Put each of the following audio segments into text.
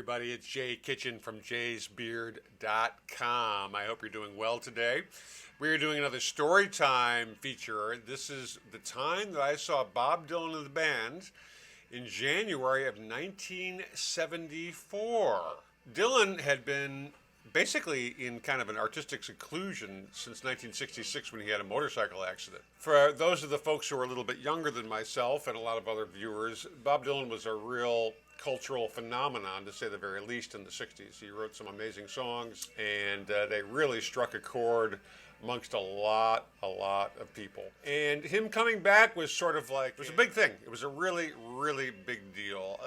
everybody. It's Jay Kitchen from jaysbeard.com. I hope you're doing well today. We're doing another story time feature. This is the time that I saw Bob Dylan and the band in January of 1974. Dylan had been basically in kind of an artistic seclusion since 1966 when he had a motorcycle accident. For those of the folks who are a little bit younger than myself and a lot of other viewers, Bob Dylan was a real cultural phenomenon, to say the very least, in the 60s. He wrote some amazing songs, and they really struck a chord amongst a lot of people. And him coming back was sort of like, it was a big thing. It was a really big deal.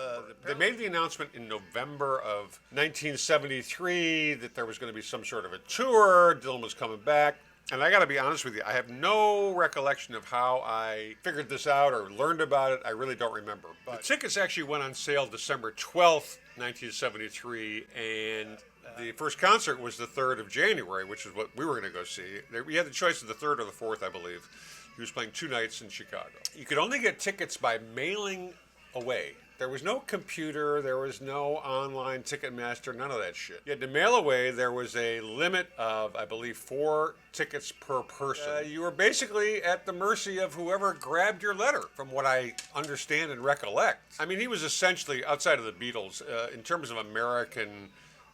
They made the announcement in November of 1973 that there was going to be some sort of a tour. Dylan was coming back. And I got to be honest with you, I have no recollection of how I figured this out or learned about it. I really don't remember. But the tickets actually went on sale December 12th, 1973, and the first concert was the 3rd of January, which is what we were going to go see. We had the choice of the 3rd or the 4th, I believe. He was playing 2 nights in Chicago. You could only get tickets by mailing away. There was no computer, there was no online Ticketmaster, none of that shit. You had to mail away. There was a limit of, I believe, 4 tickets per person. You were basically at the mercy of whoever grabbed your letter, from what I understand and recollect. I mean, he was essentially, outside of the Beatles, in terms of American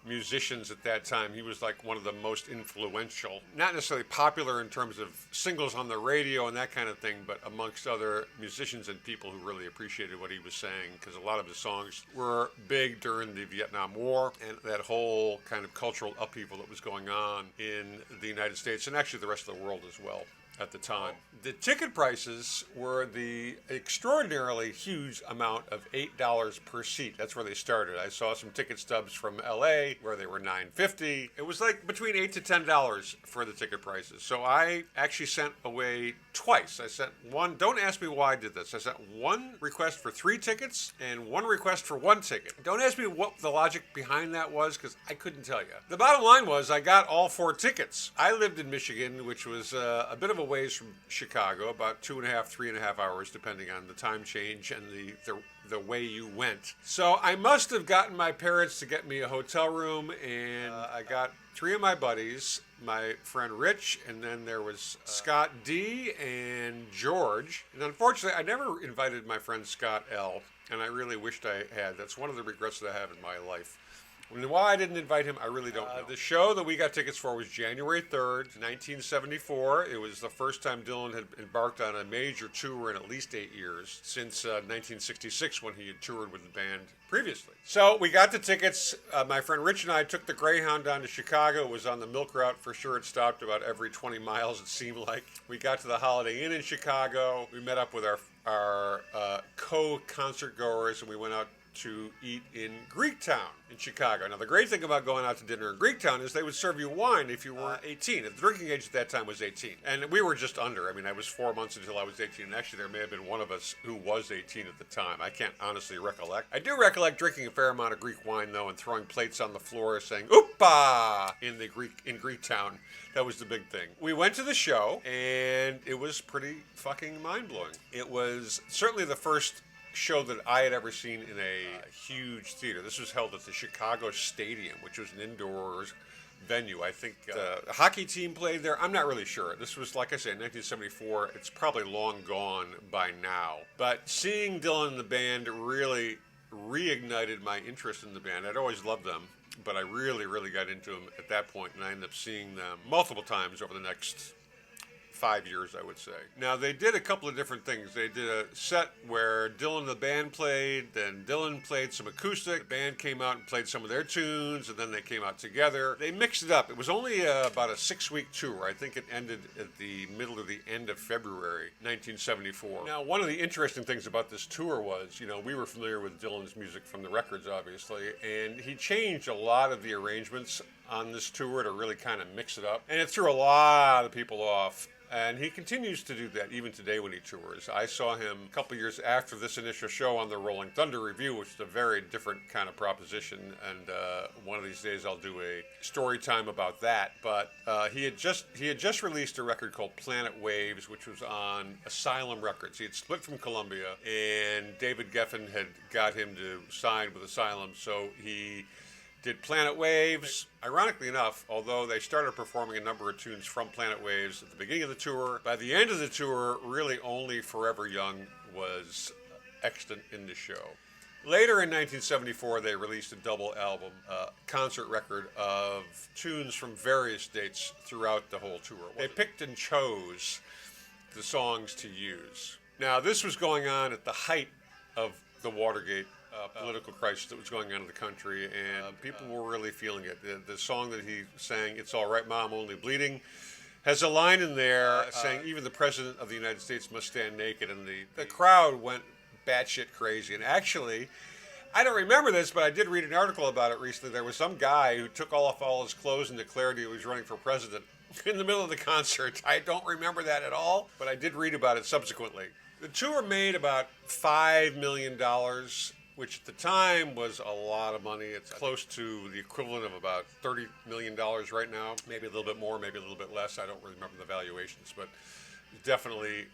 musicians at that time, he was like one of the most influential. Not necessarily popular in terms of singles on the radio and that kind of thing, but amongst other musicians and people who really appreciated what he was saying, because a lot of his songs were big during the Vietnam War and that whole kind of cultural upheaval that was going on in the United States and actually the rest of the world as well at the time. The ticket prices were the extraordinarily huge amount of $8 per seat. That's where they started. I saw some ticket stubs from LA where they were $9.50. It was like between $8 to $10 for the ticket prices. So I actually sent away twice. I sent one, don't ask me why I did this. I sent one request for 3 tickets and one request for 1 ticket. Don't ask me what the logic behind that was, because I couldn't tell you. The bottom line was I got all 4 tickets. I lived in Michigan, which was a bit of a ways from Chicago, about 2.5, 3.5 hours, depending on the time change and the way you went. So I must have gotten my parents to get me a hotel room, and I got 3 of my buddies, my friend Rich, and then there was Scott D. and George. And unfortunately, I never invited my friend Scott L., and I really wished I had. That's one of the regrets that I have in my life. And why I didn't invite him, I really don't know. The show that we got tickets for was January 3rd, 1974. It was the first time Dylan had embarked on a major tour in at least 8 years, since 1966 when he had toured with the band previously. So we got the tickets. My friend Rich and I took the Greyhound down to Chicago. It was on the Milk Route for sure. It stopped about every 20 miles, it seemed like. We got to the Holiday Inn in Chicago. We met up with our co-concert goers, and we went out to eat in Greektown in Chicago. Now, the great thing about going out to dinner in Greektown is they would serve you wine if you weren't 18. The drinking age at that time was 18. And we were just under. I mean, I was 4 months until I was 18. And actually, there may have been one of us who was 18 at the time. I can't honestly recollect. I do recollect drinking a fair amount of Greek wine, though, and throwing plates on the floor saying, "Oopa!" in Greektown. That was the big thing. We went to the show, and it was pretty fucking mind-blowing. It was certainly the first show that I had ever seen in a huge theater. This was held at the Chicago Stadium, which was an indoors venue. I think the hockey team played there. I'm not really sure. This was, like I said, 1974. It's probably long gone by now. But seeing Dylan and the band really reignited my interest in the band. I'd always loved them, but I really got into them at that point, and I ended up seeing them multiple times over the next 5 years, I would say. Now, they did a couple of different things. They did a set where Dylan and the band played, then Dylan played some acoustic, the band came out and played some of their tunes, and then they came out together. They mixed it up. It was only about a 6-week tour. I think it ended at the middle of the end of February 1974. Now, one of the interesting things about this tour was, we were familiar with Dylan's music from the records, obviously, and he changed a lot of the arrangements on this tour to really kind of mix it up. And it threw a lot of people off. And he continues to do that even today when he tours. I saw him a couple years after this initial show on the Rolling Thunder Review, which is a very different kind of proposition. And one of these days I'll do a story time about that. But he had just released a record called Planet Waves, which was on Asylum Records. He had split from Columbia, and David Geffen had got him to sign with Asylum, so he did Planet Waves. Ironically enough, although they started performing a number of tunes from Planet Waves at the beginning of the tour, by the end of the tour, really only Forever Young was extant in the show. Later in 1974, they released a double album, concert record of tunes from various dates throughout the whole tour. They picked and chose the songs to use. Now, this was going on at the height of the Watergate political crisis that was going on in the country, and people were really feeling it. The song that he sang, "It's All Right, Ma, I'm Only Bleeding," has a line in there saying, "Even the President of the United States must stand naked," and the crowd went batshit crazy. And actually, I don't remember this, but I did read an article about it recently. There was some guy who took off all his clothes and declared he was running for president in the middle of the concert. I don't remember that at all, but I did read about it subsequently. The tour made about $5 million, which at the time was a lot of money. It's close to the equivalent of about $30 million right now. Maybe a little bit more, maybe a little bit less. I don't really remember the valuations, but definitely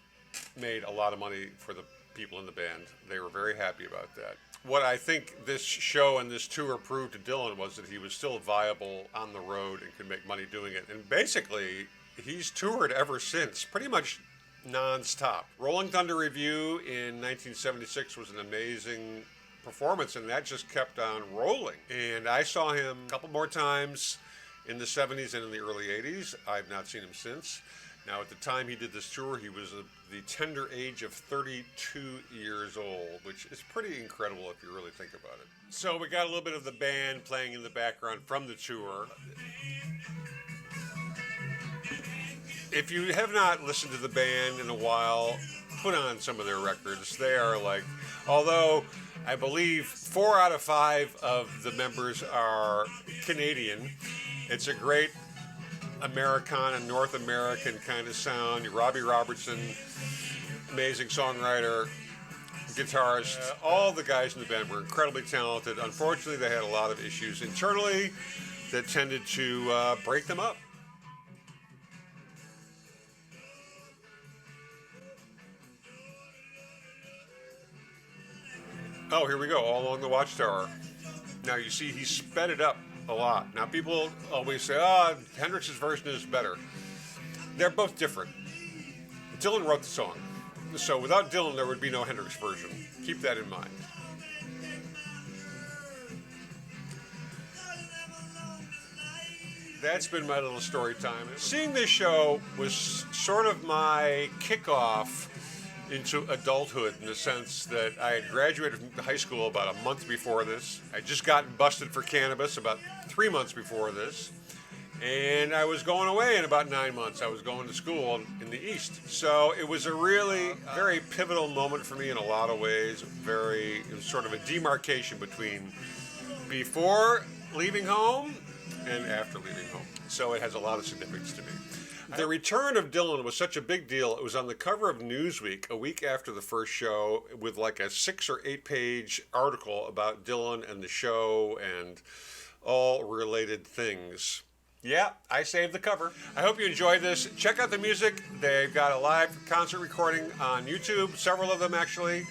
made a lot of money for the people in the band. They were very happy about that. What I think this show and this tour proved to Dylan was that he was still viable on the road and could make money doing it. And basically, he's toured ever since, pretty much non-stop. Rolling Thunder Review in 1976 was an amazing performance, and that just kept on rolling. And I saw him a couple more times in the 70s and in the early 80s. I've not seen him since. Now, at the time he did this tour, he was the tender age of 32 years old, which is pretty incredible if you really think about it. So we got a little bit of the band playing in the background from the tour. If you have not listened to the band in a while, put on some of their records. They are like, although I believe 4 out of 5 of the members are Canadian, it's a great Americana, North American kind of sound. Robbie Robertson, amazing songwriter, guitarist. All the guys in the band were incredibly talented. Unfortunately, they had a lot of issues internally that tended to break them up. Oh, here we go, All Along the Watchtower. Now, you see, he sped it up a lot. Now, people always say, Hendrix's version is better. They're both different. Dylan wrote the song. So without Dylan, there would be no Hendrix version. Keep that in mind. That's been my little story time. Seeing this show was sort of my kickoff into adulthood, in the sense that I had graduated from high school about a month before this. I'd just gotten busted for cannabis about 3 months before this. And I was going away in about 9 months. I was going to school in the East. So it was a really very pivotal moment for me in a lot of ways. It was sort of a demarcation between before leaving home and after leaving home. So it has a lot of significance to me. The return of Dylan was such a big deal. It was on the cover of Newsweek a week after the first show, with like a 6 or 8 page article about Dylan and the show and all related things. Yeah, I saved the cover. I hope you enjoyed this. Check out the music. They've got a live concert recording on YouTube, several of them actually.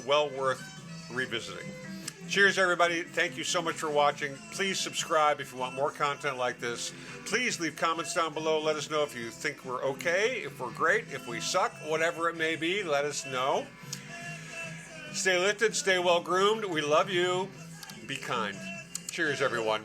Well worth revisiting. Cheers, everybody. Thank you so much for watching. Please subscribe if you want more content like this. Please leave comments down below. Let us know if you think we're okay, if we're great, if we suck, whatever it may be. Let us know. Stay lifted, stay well groomed. We love you. Be kind. Cheers, everyone.